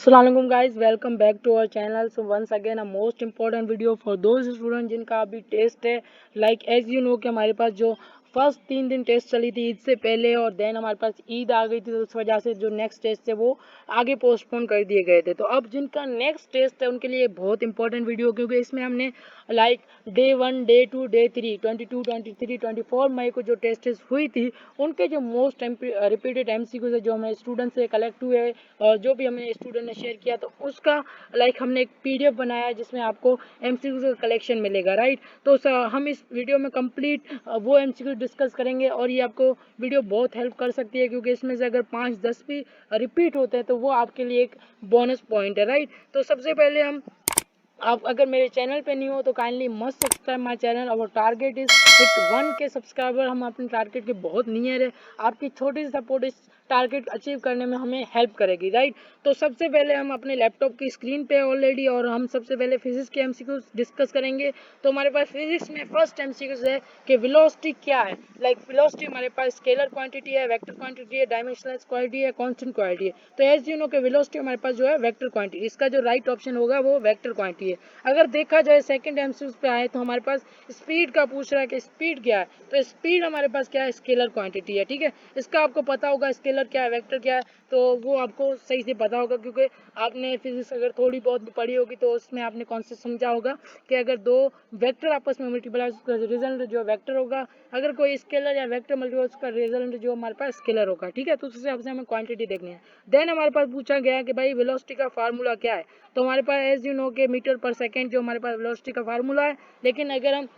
Assalamualaikum guys, welcome back to our channel. So once again a most important video for those students जिनका अभी test है. Like as you know कि हमारे पास जो first 3 दिन test चली थी ईद से पहले और देन हमारे पास ईद आ गई थी, तो उस वजह से जो नेक्स्ट टेस्ट थे वो आगे पोस्टपोन कर दिए गए थे. तो अब जिनका नेक्स्ट टेस्ट है उनके लिए बहुत इंपॉर्टेंट वीडियो, क्योंकि इसमें हमने लाइक डे 1, डे 2, डे 3, 22, 23, 24 मई को जो टेस्ट हुई थी उनके जो मोस्ट रिपीटेड MCQs है जो हमें स्टूडेंट से कलेक्ट हुए और जो भी हमें स्टूडेंट ने शेयर किया, तो उसका लाइक हमने एक PDF बनाया है जिसमें आपको MCQs का कलेक्शन मिलेगा, राइट. तो हम इस वीडियो में कंप्लीट वो MCQ डिस्कस करेंगे और ये आपको वीडियो बहुत हेल्प कर सकती है, क्योंकि इसमें से अगर 5-10 भी रिपीट होते हैं तो वो आपके लिए एक बोनस पॉइंट है, राइट. तो सबसे पहले आप अगर मेरे चैनल पे नहीं हो तो kindly must subscribe my channel. और target is with 1K subscriber. हम अपने टारगेट के बहुत नियर है. आपकी छोटी सी सपोर्ट इस टारगेट अचीव करने में हमें हेल्प करेगी, राइट. तो सबसे पहले हम अपने लैपटॉप की स्क्रीन पे ऑलरेडी, और हम सबसे पहले फिजिक्स के MCQs डिस्कस करेंगे. तो हमारे पास फिजिक्स में फर्स्ट MCQs है कि वेलोसिटी क्या है. लाइक वेलोसिटी हमारे पास स्केलर क्वांटिटी है, वेक्टर क्वांटिटी है, डायमेंशनलेस क्वांटिटी है, कांस्टेंट क्वांटिटी है. तो एज यू नो कि वेलोसिटी हमारे पास जो है वेक्टर क्वांटिटी, इसका जो राइट ऑप्शन होगा वो वेक्टर क्वांटिटी है. अगर देखा जाए सेकंड MCQs पे आए तो हमारे पास स्पीड का पूछ रहा है कि स्पीड क्या है. तो स्पीड हमारे पास क्या है, स्केलर क्वांटिटी है, ठीक है. इसका आपको पता होगा स्केलर क्या है, वेक्टर क्या है, तो वो आपको सही से पता होगा, क्योंकि आपने फिजिक्स अगर थोड़ी बहुत भी पढ़ी होगी तो उसमें आपने कॉन्सेप्ट समझा होगा कि अगर दो वेक्टर आपस में मल्टीप्लाई उसका रिजल्ट जो वेक्टर होगा, अगर कोई स्केलर या वेक्टर मल्टीप्लाई उसका रिजल्ट जो हमारे पास स्केलर होगा, ठीक है. तो उस हिसाब से हमें क्वांटिटी देखनी है. देन हमारे पास पूछा गया कि भाई वेलोसिटी का फार्मूला क्या है. तो हमारे पास एज यू नो के मीटर पर सेकेंड जो हमारे पास वेलोसिटी का फार्मूला है. लेकिन अगर हम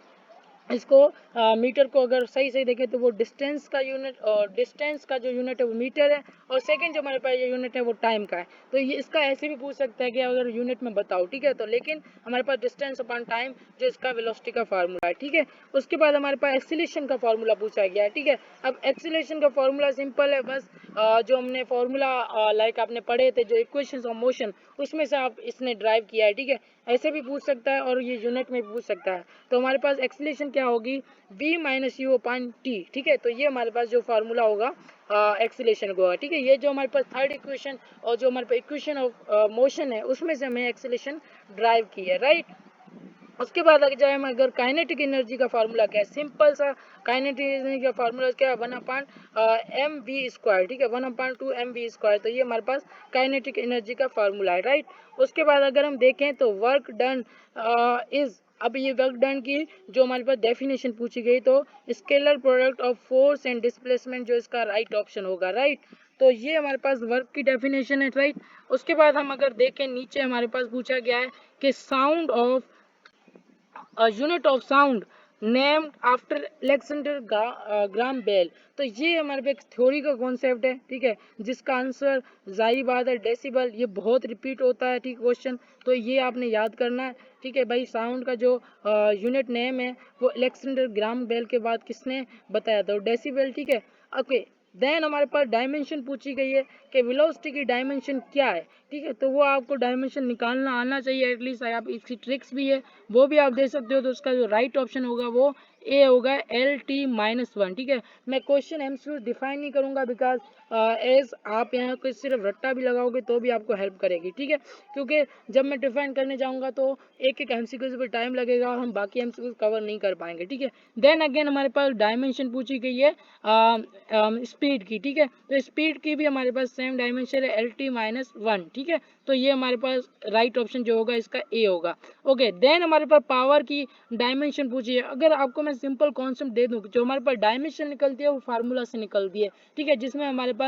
इसको मीटर को अगर सही सही देखें तो वो डिस्टेंस का यूनिट, और डिस्टेंस का जो यूनिट है वो मीटर है, और सेकंड जो हमारे पास ये यूनिट है वो टाइम का है. तो ये इसका ऐसे भी पूछ सकता है कि अगर यूनिट में बताओ, ठीक है. तो लेकिन हमारे पास डिस्टेंस अपॉन टाइम जो इसका वेलोसिटी का फार्मूला है, ठीक है. उसके बाद हमारे पास एक्सीलरेशन का फार्मूला पूछा गया है, ठीक है. अब एक्सीलरेशन का फार्मूला सिंपल है, बस जो हमने फार्मूला लाइक आपने पढ़े थे जो इक्वेशंस ऑफ मोशन, उसमें से आप इसने ड्राइव किया है, ठीक है. ऐसे भी पूछ सकता है और ये यूनिट में भी पूछ सकता है. तो हमारे पास एक्सीलरेशन क्या होगी, v minus you upon T, ठीक है. तो ये हमारे पास जो फार्मूला होगा एक्सीलरेशन को, ठीक है. ये जो हमारे पास थर्ड इक्वेशन और जो हमारे पास इक्वेशन ऑफ मोशन है उसमें से हमें एक्सीलरेशन ड्राइव की है, राइट. उसके बाद अगर जाए हम अगर काइनेटिक एनर्जी का फार्मूला क्या है, सिंपल सा काइनेटिक एनर्जी का फार्मूला क्या है, 1/mv², ठीक है. 1/2mv². तो ये हमारे पास काइनेटिक एनर्जी का फार्मूला है, राइट. उसके बाद अगर हम देखें तो वर्क डन इज, अब ये वर्क डन की जो हमारे पास डेफिनेशन पूछी गई, तो scalar product of force and displacement जो इसका राइट ऑप्शन होगा, राइट. तो ये हमारे पास वर्क की डेफिनेशन है, राइट. उसके बाद हम अगर देखें नीचे हमारे पास पूछा गया है कि sound of unit of sound named after Alexander Graham Bell. तो ये हमारे पे एक थ्योरी का कॉन्सेप्ट है, ठीक है, जिसका आंसर जाहिर बात है डेसिबल. ये बहुत रिपीट होता है, ठीक क्वेश्चन. तो ये आपने याद करना है, ठीक है भाई. साउंड का जो यूनिट नेम है वो अलेक्जेंडर ग्राम बेल के बाद किसने बताया था, डेसिबल, ठीक है. ओके. देन हमारे पास डायमेंशन पूछी गई है कि वेलोसिटी की डायमेंशन क्या है, ठीक है. तो वो आपको डायमेंशन निकालना आना चाहिए एटलीस्ट. आप इसकी ट्रिक्स भी है वो भी आप दे सकते हो. तो उसका जो राइट ऑप्शन होगा वो ए होगा, LT-1, ठीक है. मैं क्वेश्चन MCQ डिफाइन नहीं करूंगा बिकॉज एज आप यहाँ को सिर्फ रट्टा भी लगाओगे तो भी आपको हेल्प करेगी, ठीक है. क्योंकि जब मैं डिफाइन करने जाऊंगा तो एक एक MCQ पर टाइम लगेगा और हम बाकी MCQ कवर नहीं कर पाएंगे, ठीक है. देन अगेन हमारे पास डायमेंशन पूछी गई है स्पीड की, ठीक है. तो स्पीड की भी हमारे पास सेम डायमेंशन है, LT-1, ठीक है. तो ये हमारे पास राइट ऑप्शन जो होगा इसका ए होगा. ओके. देन हमारे पास पावर की डायमेंशन पूछी है. अगर आपको मैं सिंपल कॉन्सेप्ट दे दूं, जो हमारे पास डायमेंशन निकलती है वो फार्मूला से निकलती है, ठीक है, जिसमें हमारे पास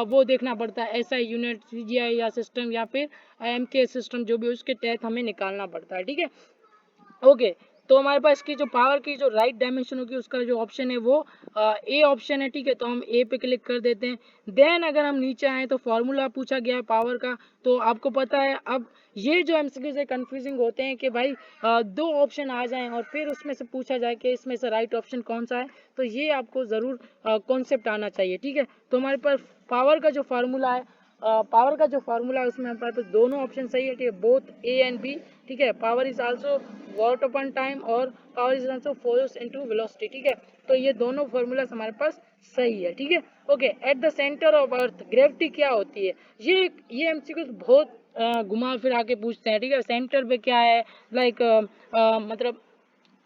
वो देखना पड़ता है SI यूनिट, CGI या सिस्टम या फिर MK सिस्टम जो भी उसके तहत हमें निकालना पड़ता है, ठीक है. ओके. तो हमारे पास इसकी जो पावर की जो राइट डायमेंशन होगी उसका जो ऑप्शन है वो ए ऑप्शन है, ठीक है. तो हम ए पे क्लिक कर देते हैं. देन अगर हम नीचे आए तो फार्मूला पूछा गया है पावर का. तो आपको पता है अब ये जो MCQ से कंफ्यूजिंग होते हैं कि भाई दो ऑप्शन आ जाएं और फिर उसमें से पूछा जाए कि इसमें से राइट ऑप्शन कौन सा है. तो ये आपको ज़रूर कॉन्सेप्ट आना चाहिए, ठीक है. तो हमारे पास पावर का जो फार्मूला है, पावर का जो फार्मूला है उसमें हमारे पास दोनों ऑप्शन सही है, ठीक है, बोथ ए एंड बी, ठीक है. Power is also work upon time और power is also force into velocity, ठीक है. तो ये दोनों फार्मूलास हमारे पास सही है, ठीक है। Okay, at the centre of earth gravity क्या होती है? ये एमसीक्यू बहुत घुमा फिरा के पूछते हैं, ठीक है। सेंटर पे क्या है, लाइक मतलब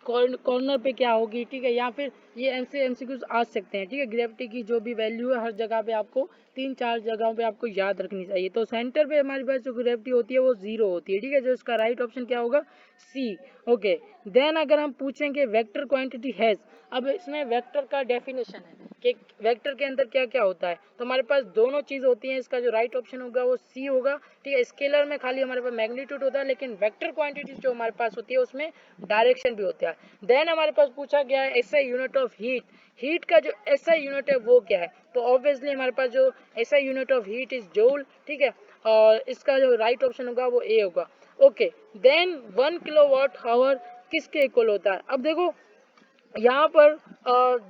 कॉर्नर पे क्या होगी, ठीक है, या फिर ये ऐसे एमसीक्यूज आ सकते हैं, ठीक है। ग्रेविटी की जो भी वैल्यू है हर जगह पे आपको 3-4 जगहों पे आपको याद रखनी चाहिए। तो सेंटर पे हमारे पास जो ग्रेविटी होती है वो 0 होती है, ठीक है। जो इसका राइट ऑप्शन क्या होगा? सी। ओके, देन अगर हम पूछेंगे वेक्टर क्वांटिटी हैज, अब इसमें वेक्टर का डेफिनेशन है कि वेक्टर के अंदर क्या क्या होता है। तो हमारे पास दोनों चीज होती है, इसका जो राइट ऑप्शन होगा वो सी होगा, ठीक है। स्केलर में खाली हमारे पास मैग्नीट्यूड होता है, लेकिन वेक्टर क्वांटिटी जो हमारे पास होती है उसमें डायरेक्शन भी होता है। देन हमारे पास पूछा गया है SI unit of heat, heat का जो एसआई यूनिट है वो क्या है? तो ऑब्वियसली हमारे पास जो SI unit of heat is joule, ठीक है। और इसका जो राइट ऑप्शन होगा वो ए होगा। ओके, देन 1 किलोवाट आवर किसके इक्वल होता है? अब देखो यहाँ पर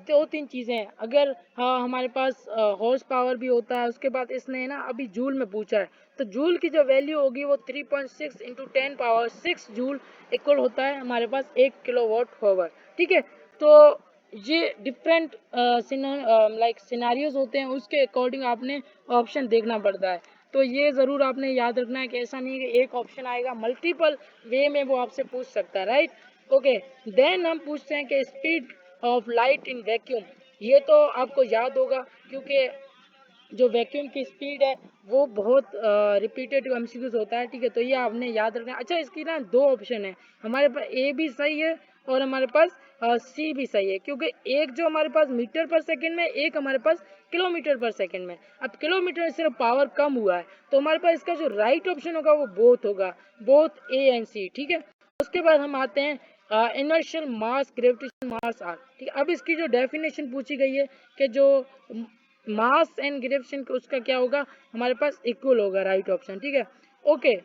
दो तीन चीजें हैं। अगर हमारे पास हॉर्स पावर भी होता है, उसके बाद इसने ना अभी जूल में पूछा है, तो जूल की जो वैल्यू होगी वो 3.6 इंटू 10 पावर 6 जूल इक्वल होता है हमारे पास 1 किलोवाट आवर, ठीक है। तो ये डिफरेंट लाइक सिनेरियोज होते हैं, उसके अकॉर्डिंग आपने ऑप्शन देखना पड़ता है। तो ये ज़रूर आपने याद रखना है कि ऐसा नहीं है कि एक ऑप्शन आएगा, मल्टीपल वे में वो आपसे पूछ सकता है, राइट। ओके, देन हम पूछते हैं कि speed of light in vacuum, ये तो आपको याद होगा क्योंकि जो वैक्यूम की स्पीड है वो बहुत रिपीटेड एमसीक्यूज होता है, ठीक है। तो ये आपने याद रखना है। अच्छा, इसकी ना दो ऑप्शन है, हमारे पास ए भी सही है और हमारे पास सी भी सही है, क्योंकि एक जो हमारे पास मीटर पर सेकंड में, एक हमारे पास किलोमीटर पर सेकंड में। अब किलोमीटर में सिर्फ पावर कम हुआ है, तो हमारे पास इसका जो राइट ऑप्शन होगा वो बोथ होगा, बोथ ए एंड सी, ठीक है। उसके बाद हम आते हैं inertial mass gravitation mass are, ठीक है। अब इसकी जो डेफिनेशन पूछी गई है कि जो मास एंड ग्रेविटेशन उसका क्या होगा, हमारे पास इक्वल होगा, राइट ऑप्शन, ठीक है। ओके,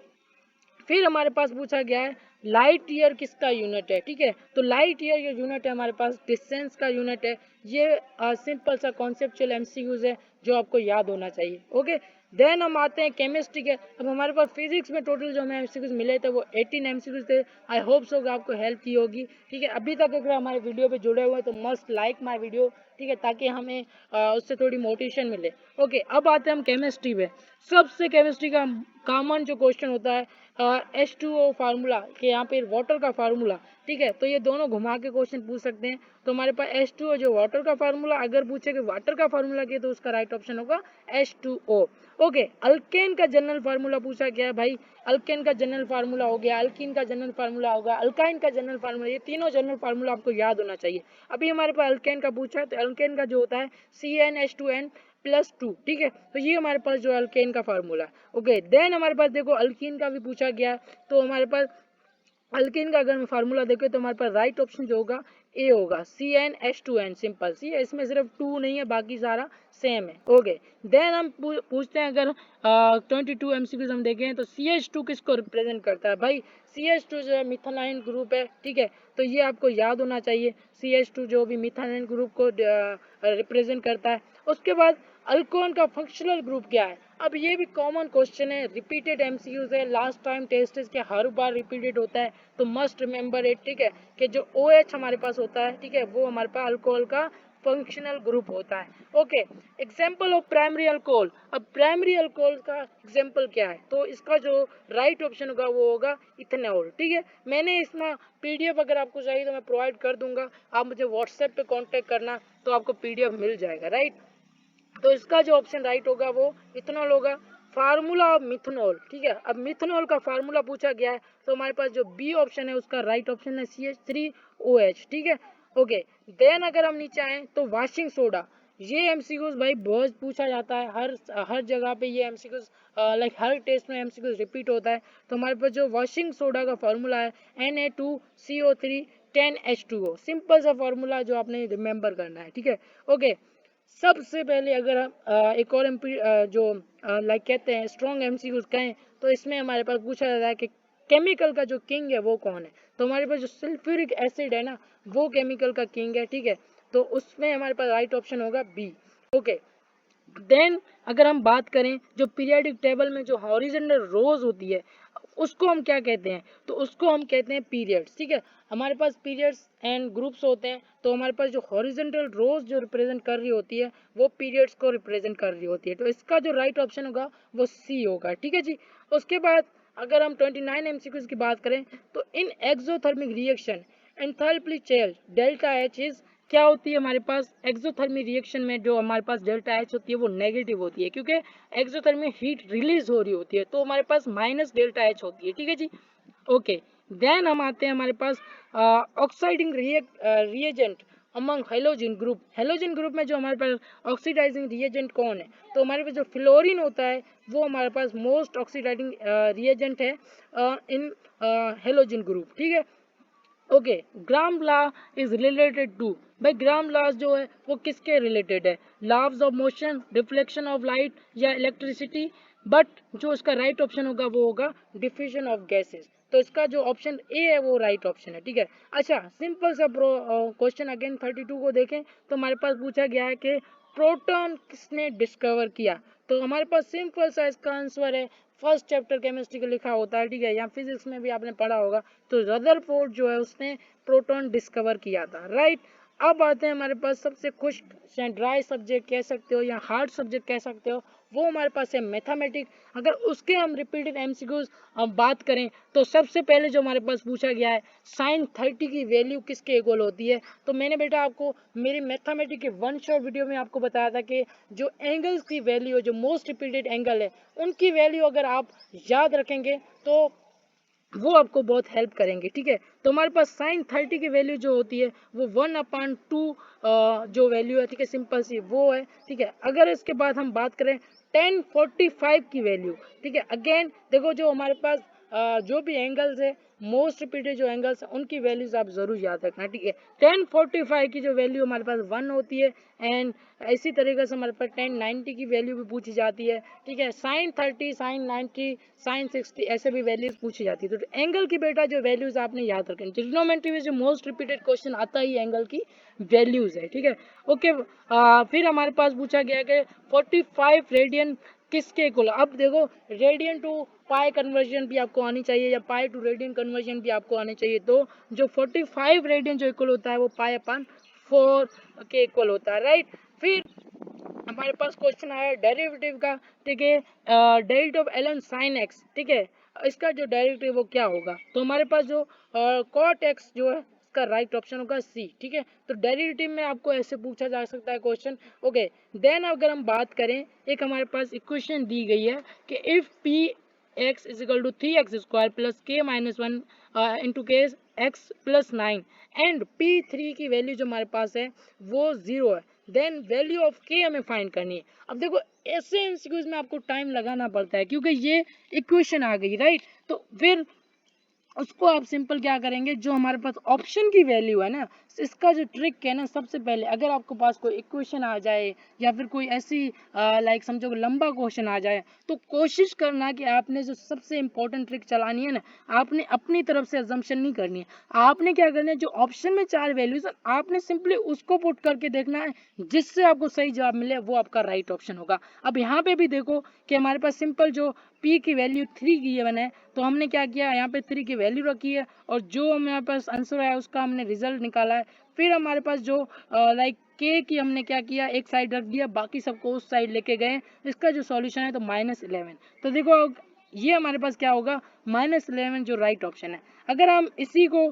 फिर हमारे पास पूछा गया है लाइट ईयर किसका यूनिट है, ठीक है। तो लाइट ईयर ये यूनिट है हमारे पास डिस्टेंस का यूनिट है। ये सिंपल सा कॉन्सेप्चुअल एमसीक्यूज है जो आपको याद होना चाहिए। ओके, देन हम आते हैं केमिस्ट्री के। अब हमारे पास फिजिक्स में टोटल जो हमें एमसीक्यूज मिले थे वो 18 एमसीक्यूज थे। आई होप सो आपको हेल्प की होगी, ठीक है। अभी तक अगर हमारे वीडियो पे जुड़े हुए हैं तो मस्ट लाइक माय वीडियो, ठीक है, ताकि हमें उससे थोड़ी मोटिवेशन मिले। ओके, अब आते हैं हम केमिस्ट्री पे। सबसे केमिस्ट्री का कॉमन जो क्वेश्चन होता है H2O फार्मूला, कि यहाँ पे वाटर का फार्मूला, ठीक है। तो ये दोनों घुमा के क्वेश्चन पूछ सकते हैं। तो हमारे पास H2O जो वाटर का फार्मूला, अगर पूछे कि वाटर का फार्मूला क्या, तो उसका राइट ऑप्शन होगा H2O। ओके, अल्केन का जनरल फार्मूला पूछा गया है भाई। अल्केन का जनरल फार्मूला हो गया, अल्कीन का जनरल फार्मूला होगा, अल्काइन का जनरल फार्मूला, ये तीनों जनरल फार्मूला आपको याद होना चाहिए। अभी हमारे पास अल्केन का पूछा है, तो अल्केन का जो होता है CnH2n+2, ठीक है। तो ये हमारे पास जो अल्केन का फार्मूला है। ओके, देन हमारे पास देखो अल्कीन का भी पूछा गया है, तो हमारे पास अल्कीन का अगर फार्मूला देखें तो हमारे पास राइट ऑप्शन जो होगा ए होगा, CnH2n, सिंपल सी है, इसमें सिर्फ 2 नहीं है, बाकी सारा सेम है। ओके, देन हम पूछते हैं, अगर 22 एमसीक्यूज हम देखें तो CH2 किसको रिप्रेजेंट करता है भाई? CH2 जो है मिथाइल ग्रुप है, ठीक है। तो ये आपको याद होना चाहिए, CH2 जो भी मिथाइल ग्रुप को रिप्रेजेंट करता है। उसके बाद अल्कोहल का फंक्शनल ग्रुप क्या है? अब ये भी कॉमन क्वेश्चन है, रिपीटेड एमसीक्यूज है, लास्ट टाइम टेस्ट के हर बार रिपीटेड होता है, तो मस्ट रिमेंबर इट, ठीक है, कि जो OH हमारे पास होता है, ठीक है, वो हमारे पास अल्कोहल का फंक्शनल ग्रुप होता है। Okay, example of primary alcohol. अब प्राइमरी अल्कोहल का एग्जाम्पल क्या है? तो इसका जो राइट ऑप्शन होगा वो होगा इथेनॉल, ठीक है। मैंने इसमें PDF अगर आपको चाहिए तो मैं प्रोवाइड कर दूंगा, आप मुझे व्हाट्सएप पे कांटेक्ट करना, तो आपको PDF मिल जाएगा, राइट। तो इसका जो ऑप्शन राइट होगा वो इथेनॉल होगा। फार्मूला ऑफ मिथेनॉल, ठीक है। अब मिथेनॉल का फार्मूला पूछा गया है, तो हमारे पास जो बी ऑप्शन है उसका राइट ऑप्शन है CH3OH, ठीक है। ओके, देन अगर हम नीचे आए तो वॉशिंग सोडा, ये एमसीक्यूज भाई बहुत पूछा जाता है, हर जगह पे ये एमसीक्यूज लाइक हर टेस्ट में एमसीक्यूज रिपीट होता है। तो हमारे पास जो वॉशिंग सोडा का फार्मूला है Na2CO3 10H2O, सिंपल सा फार्मूला जो आपने रिमेंबर करना है, ठीक है। ओके, सबसे पहले अगर हम एक और जो लाइक कहते हैं स्ट्रॉन्ग एमसीक्यूज कहें, तो इसमें हमारे पास पूछा जाता है कि केमिकल का जो किंग है वो कौन है? तो हमारे पास जो सल्फ्यूरिक एसिड है ना, वो केमिकल का किंग है, ठीक है। तो उसमें हमारे पास राइट ऑप्शन होगा बी। ओके, देन अगर हम बात करें जो पीरियोडिक टेबल में जो हॉरिजॉन्टल रोज होती है उसको हम क्या कहते हैं, तो उसको हम कहते हैं पीरियड्स। ठीक है, हमारे पास पीरियड्स एंड ग्रुप्स होते हैं, तो हमारे पास जो हॉरिजॉन्टल रोज जो रिप्रेजेंट कर रही होती है वो पीरियड्स को रिप्रेजेंट कर रही होती है, तो इसका जो राइट ऑप्शन होगा वो सी होगा। ठीक है जी। उसके बाद अगर हम 29 एमसीक्यूज की बात करें तो in exothermic reaction enthalpy change delta H is क्या होती है हमारे पास एक्सोथर्मिक रिएक्शन में जो हमारे पास डेल्टा एच होती है वो नेगेटिव होती है, क्योंकि एक्सोथर्मिक हीट रिलीज हो रही होती है, तो हमारे पास माइनस डेल्टा एच होती है। ठीक है जी। ओके, देन हम आते हैं हमारे पास oxidising reagent among halogen group. Halogen group में जो हमारे पास ऑक्सीडाइजिंग रिएजेंट कौन है, तो हमारे पास जो फ्लोरीन होता है वो हमारे पास मोस्ट ऑक्सीडाइजिंग रिएजेंट है इन हेलोजन ग्रुप। ठीक है। Okay, Graham law is related to, भाई ग्राम लॉ जो है वो किसके रिलेटेड है, laws of motion, reflection of light या इलेक्ट्रिसिटी, बट जो इसका राइट ऑप्शन होगा वो होगा डिफ्यूजन ऑफ गैसेस, तो इसका जो ऑप्शन ए है वो राइट ऑप्शन है। ठीक है। अच्छा, सिंपल सा क्वेश्चन अगेन 32 को देखें तो हमारे पास पूछा गया है कि प्रोटॉन किसने डिस्कवर किया, तो हमारे पास सिंपल सा इसका आंसर है फर्स्ट चैप्टर केमिस्ट्री का लिखा होता है। ठीक है, या फिजिक्स में भी आपने पढ़ा होगा, तो रदरफोर्ड जो है उसने प्रोटॉन डिस्कवर किया था। राइट। अब आते हैं हमारे पास सबसे खुश्क या ड्राई सब्जेक्ट कह सकते हो या हार्ड सब्जेक्ट कह सकते हो, वो हमारे पास है मैथमेटिक्स। अगर उसके हम रिपीटेड एमसीक्यूज हम बात करें तो सबसे पहले जो हमारे पास पूछा गया है साइन 30 की वैल्यू किसके इक्वल होती है, तो मैंने बेटा आपको मेरी मैथमेटिक्स के वन शॉट वीडियो में आपको बताया था कि जो एंगल्स की वैल्यू जो मोस्ट रिपीटेड एंगल है उनकी वैल्यू अगर आप याद रखेंगे तो वो आपको बहुत हेल्प करेंगे। ठीक है, तो हमारे पास साइन 30 की वैल्यू जो होती है वो 1/2 जो वैल्यू है, ठीक है, सिंपल सी वो है। ठीक है, अगर इसके बाद हम बात करें 1045 की वैल्यू, ठीक है, अगेन देखो जो हमारे पास जो भी एंगल्स है मोस्ट रिपीटेड जो एंगल्स हैं उनकी वैल्यूज आप जरूर याद रखना। ठीक है, 1045 की जो वैल्यू हमारे पास 1 होती है, एंड इसी तरीके से हमारे पास 1090 की वैल्यू भी पूछी जाती है। ठीक है, साइन 30, साइन 90, साइन 60 ऐसे भी वैल्यूज पूछी जाती है, तो एंगल की बेटा जो वैल्यूज आपने याद रखनी। ट्रिग्नोमेट्री में जो मोस्ट रिपीटेड क्वेश्चन आता ही एंगल की वैल्यूज है। ठीक है। ओके, फिर हमारे पास पूछा गया कि 45 रेडियन किसके इक्वल, अब देखो रेडियन टू पाई कन्वर्जन भी आपको आनी चाहिए या पाई टू रेडियन कन्वर्जन भी आपको आनी चाहिए, तो जो 45 रेडियन जो इक्वल होता है वो पाई अपन 4 के इक्वल होता है। राइट। फिर हमारे पास क्वेश्चन आया डेरिवेटिव का। ठीक है, derivative of ln sin x, ठीक है, इसका जो डेरिवेटिव वो क्या होगा, तो हमारे पास जो cot x जो है इसका राइट ऑप्शन होगा सी। ठीक है, तो डेरिवेटिव में आपको ऐसे पूछा जा सकता है क्वेश्चन। ओके, देन अगर हम बात करें एक हमारे पास इक्वेशन दी गई है कि if p x is equal to 3x² plus k minus 1 into k x plus 9 and p3 की वैल्यू जो हमारे पास है वो 0 है, देन वैल्यू ऑफ k हमें फाइंड करनी है। अब देखो ऐसे एमसीक्यूज में आपको टाइम लगाना पड़ता है क्योंकि ये इक्वेशन आ गई। राइट, तो फिर उसको आप सिंपल क्या करेंगे, जो हमारे पास ऑप्शन की वैल्यू है ना, इसका जो ट्रिक है ना, सबसे पहले अगर आपके पास कोई इक्वेशन आ जाए या फिर कोई ऐसी लाइक समझो लंबा क्वेश्चन आ जाए, तो कोशिश करना कि आपने जो सबसे इंपॉर्टेंट ट्रिक चलानी है ना, आपने अपनी तरफ से अजम्पशन नहीं करनी है। आपने क्या करना है, जो ऑप्शन में 4 वैल्यूज आपने सिंपली उसको पुट करके देखना है, जिससे आपको सही जवाब मिले वो आपका राइट ऑप्शन होगा। अब यहाँ पे भी देखो कि हमारे पास सिंपल जो p की वैल्यू 3 की है, तो हमने क्या किया, यहाँ पे 3 की वैल्यू रखी है और जो हमारे पास आंसर आया उसका हमने रिजल्ट निकाला है। फिर हमारे पास जो लाइक के की हमने क्या किया, एक साइड रख दिया, बाकी सबको उस साइड लेके गए। इसका जो सॉल्यूशन है तो -11, तो देखो ये हमारे पास क्या होगा, -11 जो राइट ऑप्शन है। अगर हम इसी को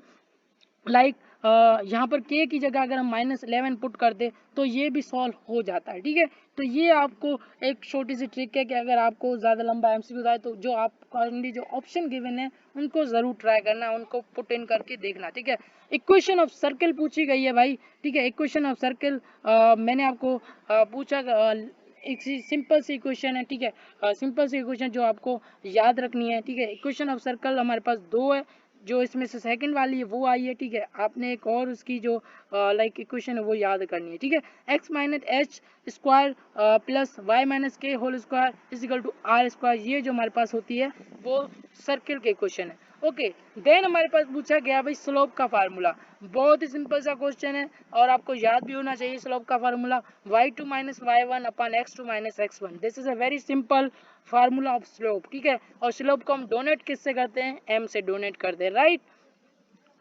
लाइक यहाँ पर k की जगह अगर हम -11 पुट कर दे तो ये भी सॉल्व हो जाता है। ठीक है, तो ये आपको एक छोटी सी ट्रिक है कि अगर आपको ज़्यादा लंबा एमसीक्यू आए तो जो आप जो ऑप्शन गिवन है उनको ज़रूर ट्राई करना, उनको पुट इन करके देखना। ठीक है, इक्वेशन ऑफ सर्कल पूछी गई है भाई। ठीक है, इक्वेशन ऑफ सर्कल मैंने आपको पूछा एक सिंपल सी इक्वेशन है। ठीक है, सिंपल सी इक्वेशन जो आपको याद रखनी है। ठीक है, इक्वेशन ऑफ सर्कल हमारे पास 2 है, जो इसमें से सेकंड वाली है वो आई है। ठीक है, आपने एक और उसकी जो लाइक इक्वेशन है वो याद करनी है। ठीक है, x minus h square plus y minus k whole square is equal to r square, ये जो हमारे पास होती है वो सर्किल के इक्वेशन है। ओके, देन हमारे पास पूछा गया भाई स्लोप का फार्मूला। बहुत ही सिंपल सा क्वेश्चन है और आपको याद भी होना चाहिए स्लोप का formula y2 minus y1 upon x2 minus x1। This is a very simple formula of slope, ठीक है। और स्लोप को हम डोनेट किससे करते हैं, m से डोनेट करते हैं, राइट।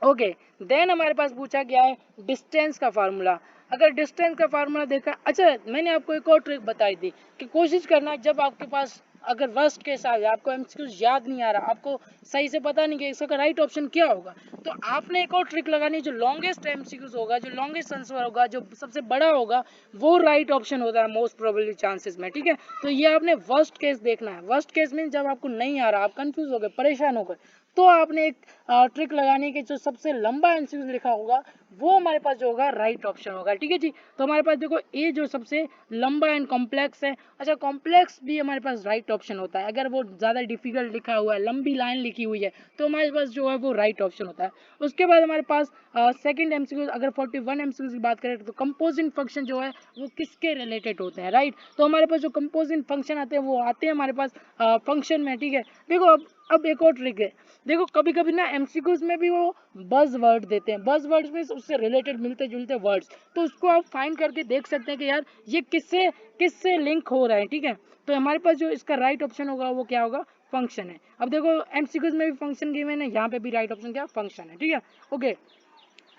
ओके, देन हमारे पास पूछा गया है डिस्टेंस का फार्मूला। अगर डिस्टेंस का फार्मूला देखा, अच्छा मैंने आपको एक और ट्रिक बताई थी कि कोशिश करना जब आपके पास अगर वर्स्ट केस आ जाए, आपको एमसीक्यूज याद नहीं आ रहा, आपको सही से पता नहीं कि इसका राइट ऑप्शन क्या होगा, तो आपने एक और ट्रिक लगानी है। जो लॉन्गेस्ट एमसीक्यूज होगा, जो लॉन्गेस्ट आंसर होगा, जो सबसे बड़ा होगा, वो राइट ऑप्शन होता है मोस्ट प्रोबेबली चांसेस में, ठीक है। तो ये आपने वर्स्ट केस देखना है। वर्स्ट केस में जब आपको नहीं आ रहा, आप कंफ्यूज हो गए, परेशान हो गए, तो आपने एक ट्रिक लगाने की, जो सबसे लंबा एमसीक्यू लिखा होगा वो हमारे पास जो होगा राइट ऑप्शन होगा, ठीक है जी। तो हमारे पास देखो ये जो सबसे लंबा एंड कॉम्प्लेक्स है, अच्छा कॉम्प्लेक्स भी हमारे पास राइट ऑप्शन होता है। अगर वो ज़्यादा डिफिकल्ट लिखा हुआ है, लंबी लाइन लिखी हुई है, तो हमारे पास जो है वो राइट ऑप्शन होता है। उसके बाद हमारे पास सेकंड एमसीक्यू, अगर 41 एमसीक्यू की बात करें तो कंपोजिंग फंक्शन जो है वो किसके रिलेटेड होते हैं, राइट। तो हमारे पास जो कंपोजिंग फंक्शन आते हैं वो आते हैं हमारे पास फंक्शन में, ठीक है। देखो अब एक और ट्रिक है। देखो कभी कभी ना एमसीक्यूज में भी वो बज वर्ड देते हैं। बज वर्ड्स में उससे रिलेटेड मिलते जुलते वर्ड्स, तो उसको आप फाइंड करके देख सकते हैं कि यार ये किससे किससे लिंक हो रहा है, ठीक है। तो हमारे पास जो इसका राइट ऑप्शन होगा वो क्या होगा, फंक्शन है। अब देखो एमसीक्यूज में भी फंक्शन गिवन है, यहाँ पे भी राइट ऑप्शन क्या, फंक्शन है, ठीक है। ओके,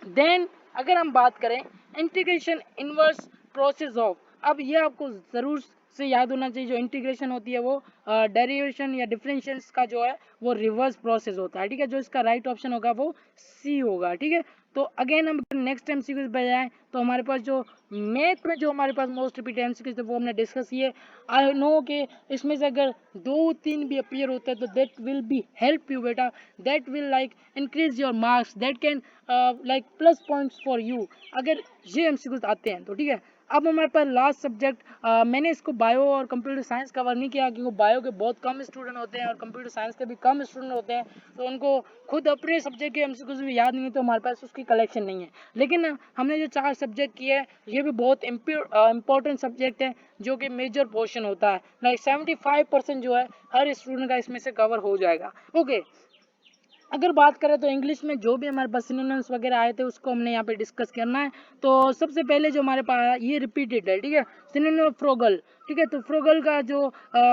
देन अगर हम बात करें इंटीग्रेशन इनवर्स प्रोसेस ऑफ, अब ये आपको जरूर से याद होना चाहिए। जो इंटीग्रेशन होती है वो डेरिवेशन या डिफरेंशियल्स का जो है वो रिवर्स प्रोसेस होता है, ठीक है। जो इसका राइट ऑप्शन होगा वो सी होगा, ठीक है। तो अगेन हम नेक्स्ट एमसीक्यूज पे जाएं तो हमारे पास जो मैथ में जो हमारे पास मोस्ट रिपीटेड एमसीक्यूज थे वो हमने डिस्कस किए। आई नो कि इसमें से अगर 2-3 भी अपीयर होते हैं तो that will be help you बेटा, that will like increase your marks, that can like plus points for you अगर ये एमसीक्यूज आते हैं तो, ठीक है। अब हमारे पास लास्ट सब्जेक्ट, मैंने इसको बायो और कंप्यूटर साइंस कवर नहीं किया क्योंकि बायो के बहुत कम स्टूडेंट होते हैं और कंप्यूटर साइंस के भी कम स्टूडेंट होते हैं, तो उनको खुद अपने सब्जेक्ट के एमसीक्यूज भी याद नहीं है, तो हमारे पास उसकी कलेक्शन नहीं है। लेकिन हमने जो 4 सब्जेक्ट किए हैं ये भी बहुत इंपॉर्टेंट सब्जेक्ट है, जो कि मेजर पोर्शन होता है, लाइक 75% जो है हर स्टूडेंट का इसमें से कवर हो जाएगा। ओके, अगर बात करें तो इंग्लिश में जो भी हमारे पास सिनोनिम्स वगैरह आए थे उसको हमने यहाँ पे डिस्कस करना है। तो सबसे पहले जो हमारे पास ये रिपीटेड है, ठीक है, सिनोनिम ऑफ फ्रोगल, ठीक है। तो फ्रोगल का जो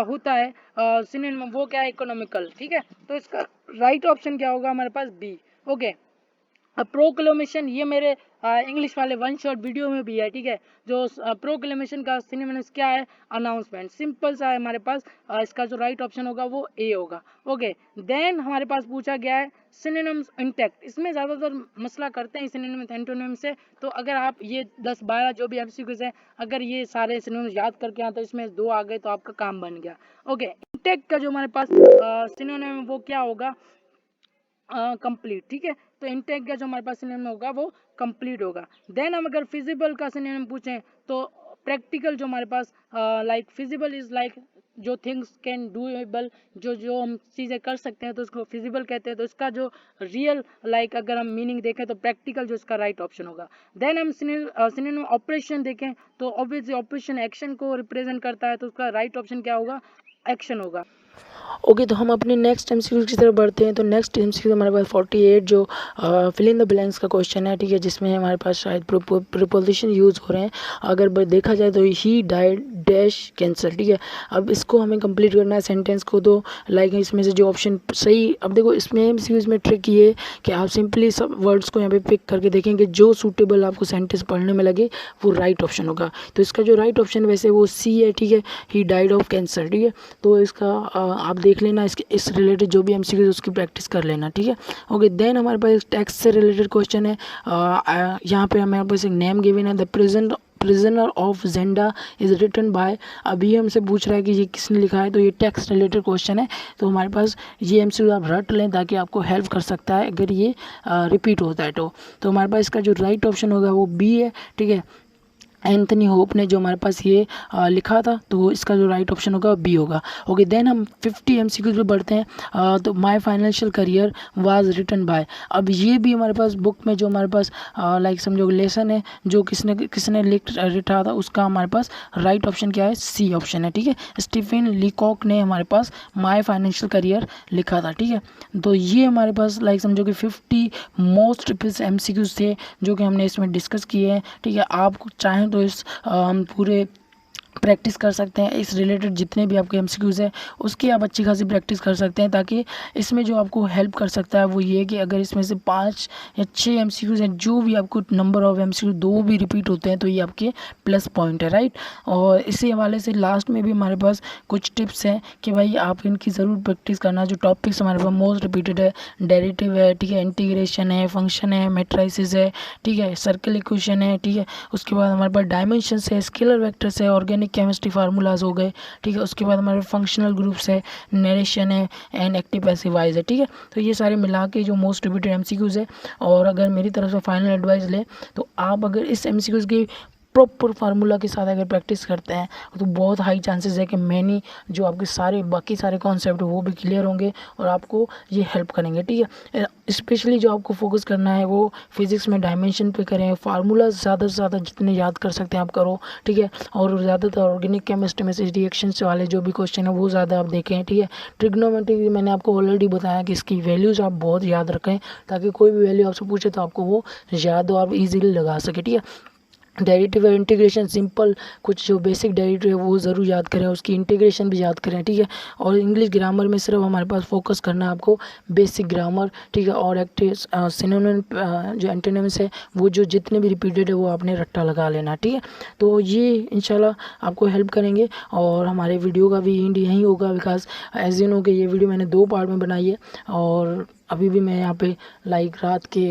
होता है सिनोनिम वो क्या है, इकोनॉमिकल, ठीक है। तो इसका राइट ऑप्शन क्या होगा हमारे पास, बी। ओके, प्रोक्लेमेशन ये मेरे इंग्लिश वाले वन शॉट वीडियो में भी है, ठीक है। जो प्रोक्लेमेशन का सिनोनिम्स क्या है, अनाउंसमेंट, सिंपल सा है हमारे पास। इसका जो राइट ऑप्शन होगा वो ए होगा। ओके, देन हमारे पास पूछा गया है सिनोनिम्स इंटैक्ट। इसमें ज़्यादातर मसला करते हैं सिनोनिम्स एंटोनिम्स से, तो अगर आप ये 10-12 जो भी एमसीक्यूज है अगर ये सारे सिनोनिम्स याद करके आते तो इसमें 2 आ गए तो आपका काम बन गया। ओके, इंटैक्ट का जो हमारे पास सिनोनिम वो क्या होगा, कंप्लीट, ठीक है। तो इंटेक का जो हमारे पास सिनोनिम होगा वो कंप्लीट होगा। देन हम अगर फिजिबल का सिनोनिम पूछें तो प्रैक्टिकल जो हमारे पास लाइक फिजिबल इज लाइक जो थिंग्स कैन डूएबल, जो जो हम चीज़ें कर सकते हैं तो उसको फिजिबल कहते हैं। तो इसका जो रियल लाइक अगर हम मीनिंग देखें तो प्रैक्टिकल जो इसका राइट ऑप्शन होगा। देन हम सिनोनिम ऑपरेशन देखें तो ऑब्वियसली ऑपरेशन एक्शन को रिप्रेजेंट करता है, तो उसका राइट ऑप्शन क्या होगा, एक्शन होगा। ओके, तो हम अपने नेक्स्ट एमसीक्यू की तरफ बढ़ते हैं। तो नेक्स्ट एमसीक्यू हमारे पास 48 जो फिल इन द ब्लैंक्स का क्वेश्चन है, ठीक है, जिसमें हमारे पास शायद प्रीपोजिशन यूज़ हो रहे हैं। अगर देखा जाए तो ही डाइड डैश कैंसर, ठीक है। अब इसको हमें कंप्लीट करना है सेंटेंस को, तो लाइक इसमें से जो ऑप्शन सही, अब देखो इसमें एमसीक्यूज में ट्रिक ये है कि आप सिंपली सब वर्ड्स को यहाँ पे पिक करके देखेंगे, जो सूटेबल आपको सेंटेंस पढ़ने में लगे वो राइट ऑप्शन होगा। तो इसका जो राइट ऑप्शन वैसे वो सी है, ठीक है, ही डाइड ऑफ कैंसर, ठीक है। तो इसका आप देख लेना, इसके इस रिलेटेड जो भी एमसीक्यूज उसकी प्रैक्टिस कर लेना, ठीक है। ओके, देन हमारे पास टेक्स्ट से रिलेटेड क्वेश्चन है। यहाँ पे हमारे पास एक नेम गिवन है, the prisoner of Zenda is written by. अभी हमसे पूछ रहा है कि ये किसने लिखा है, तो ये टेक्स्ट रिलेटेड क्वेश्चन है। तो हमारे पास ये एमसीक्यू आप रट लें ताकि आपको हेल्प कर सकता है अगर ये रिपीट होता है तो हमारे पास इसका जो राइट ऑप्शन होगा वो बी है, ठीक है। एंथनी होप ने जो हमारे पास ये लिखा था, तो इसका जो राइट ऑप्शन होगा बी होगा। ओके, देन हम 50 एमसीक्यूज पे बढ़ते हैं। तो my financial career was written by. अब ये भी हमारे पास बुक में जो हमारे पास लाइक समझो लेसन है जो किसने किसने लिखा था, उसका हमारे पास राइट ऑप्शन क्या है, सी ऑप्शन है। ठीक है, स्टीफन लीकॉक ने हमारे पास माय फाइनेंशियल करियर लिखा था। ठीक है, तो ये हमारे पास लाइक समझो कि 50 मोस्ट एमसीक्यूज थे जो कि हमने इसमें डिस्कस किए हैं। ठीक है, आप चाहें तो इस पूरे प्रैक्टिस कर सकते हैं, इस रिलेटेड जितने भी आपके एमसीक्यूज़ हैं उसकी आप अच्छी खासी प्रैक्टिस कर सकते हैं, ताकि इसमें जो आपको हेल्प कर सकता है वो ये कि अगर इसमें से 5 या 6 एमसीक्यूज़ हैं, जो भी आपको नंबर ऑफ एमसीक्यू 2 भी रिपीट होते हैं तो ये आपके प्लस पॉइंट है, राइट। और इसी हवाले से लास्ट में भी हमारे पास कुछ टिप्स हैं कि भाई आप इनकी ज़रूर प्रैक्टिस करना। जो टॉपिक्स हमारे पास मोस्ट रिपीटेड है, डेरिवेटिव है, ठीक है, इंटीग्रेशन है, फंक्शन है, मैट्रिसेस है, ठीक है, सर्कल इक्वेशन है, ठीक है, उसके बाद हमारे पास डायमेंशंस है, स्केलर वेक्टर्स है, ऑर्गेनिक केमिस्ट्री फार्मूलाज हो गए। ठीक है, उसके बाद हमारे फंक्शनल ग्रुप्स है, नरेशन है एंड एक्टिव पैसिव वॉइस है। ठीक है, तो ये सारे मिला के जो मोस्ट रिपीटेड एमसीक्यूज है। और अगर मेरी तरफ से फाइनल एडवाइस ले तो आप अगर इस एमसीक्यूज की प्रॉपर फार्मूला के साथ अगर प्रैक्टिस करते हैं तो बहुत हाई चांसेस है कि मैनी जो आपके सारे बाकी सारे कॉन्सेप्ट वो भी क्लियर होंगे और आपको ये हेल्प करेंगे। ठीक है, स्पेशली जो आपको फोकस करना है वो फिजिक्स में डायमेंशन पे करें, फार्मूला ज़्यादा से ज़्यादा जितने याद कर सकते हैं आप करो। ठीक है, और ज़्यादातर ऑर्गेनिक केमिस्ट्री में से रिएक्शंस वाले जो भी क्वेश्चन है वो ज़्यादा आप देखें। ठीक है, ट्रिग्नोमेट्री मैंने आपको ऑलरेडी बताया कि इसकी वैल्यूज़ आप बहुत याद रखें, ताकि कोई भी वैल्यू आपसे पूछे तो आपको वो याद हो, आप इजीली लगा सके। ठीक है, डेरिवेटिव और इंटीग्रेशन सिंपल कुछ जो बेसिक डेरिवेटिव है वो ज़रूर याद करें, उसकी इंटीग्रेशन भी याद करें। ठीक है, और इंग्लिश ग्रामर में सिर्फ हमारे पास फोकस करना है आपको बेसिक ग्रामर। ठीक है, और एक्टिव सिनोनिम जो एंटोनिम्स है वो जो जितने भी रिपीटेड है वो आपने रट्टा लगा लेना। ठीक है, तो ये इंशाल्लाह आपको हेल्प करेंगे। और हमारे वीडियो का भी एंड यहीं होगा, बिकॉज एज यू नो कि ये वीडियो मैंने 2 पार्ट में बनाई है। और अभी भी मैं यहाँ पे लाइक रात के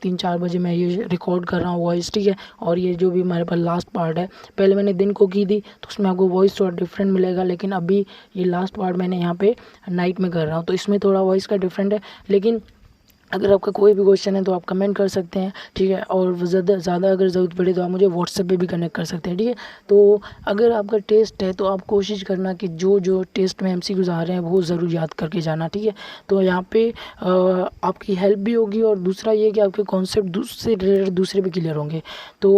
3-4 बजे मैं ये रिकॉर्ड कर रहा हूँ वॉइस। ठीक है, और ये जो भी हमारे पास लास्ट पार्ट है, पहले मैंने दिन को की थी तो उसमें आपको वॉइस थोड़ा डिफरेंट मिलेगा, लेकिन अभी ये लास्ट पार्ट मैंने यहाँ पे नाइट में कर रहा हूँ तो इसमें थोड़ा वॉइस का डिफरेंट है। लेकिन अगर आपका कोई भी क्वेश्चन है तो आप कमेंट कर सकते हैं। ठीक है, और ज़्यादा अगर ज़रूरत पड़े तो आप मुझे व्हाट्सएप पे भी कनेक्ट कर सकते हैं। ठीक है, तो अगर आपका टेस्ट है तो आप कोशिश करना कि जो जो टेस्ट में एमसीक्यूज आ रहे हैं वो ज़रूर याद करके जाना। ठीक है, तो यहाँ पे आपकी हेल्प भी होगी और दूसरा ये कि आपके कॉन्सेप्ट दूसरे रिलेटेड दूसरे भी क्लियर होंगे। तो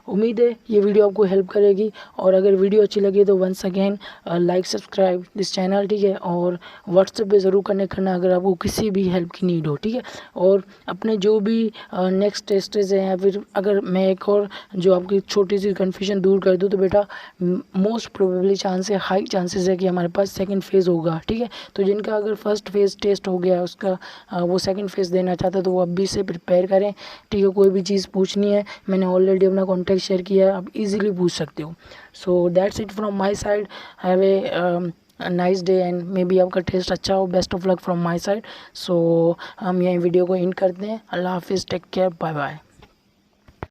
उम्मीद है ये वीडियो आपको हेल्प करेगी। और अगर वीडियो अच्छी लगे तो once again like subscribe this channel. ठीक है, और व्हाट्सएप पे ज़रूर कनेक्ट करना अगर आपको किसी भी हेल्प की नीड हो। ठीक है, और अपने जो भी नेक्स्ट टेस्टेज हैं, या फिर अगर मैं एक और जो आपकी छोटी सी कन्फ्यूजन दूर कर दूँ तो बेटा मोस्ट प्रोबेबली चांस है, हाई चांसेस है कि हमारे पास सेकंड फेज़ होगा। ठीक है, तो जिनका अगर फर्स्ट फेज़ टेस्ट हो गया उसका वो सेकंड फेज़ देना चाहता है तो वो अभी से प्रिपेयर करें। ठीक है, कोई भी चीज़ पूछनी है मैंने ऑलरेडी अपना कॉन्टैक्ट शेयर किया है, आप इजीली पूछ सकते हो। So that's it from my side. Have a nice day and may be आपका टेस्ट अच्छा हो। Best of luck from my side. So हम यही वीडियो को एंड करते हैं। अल्लाह हाफिज़, टेक केयर, बाय बाय।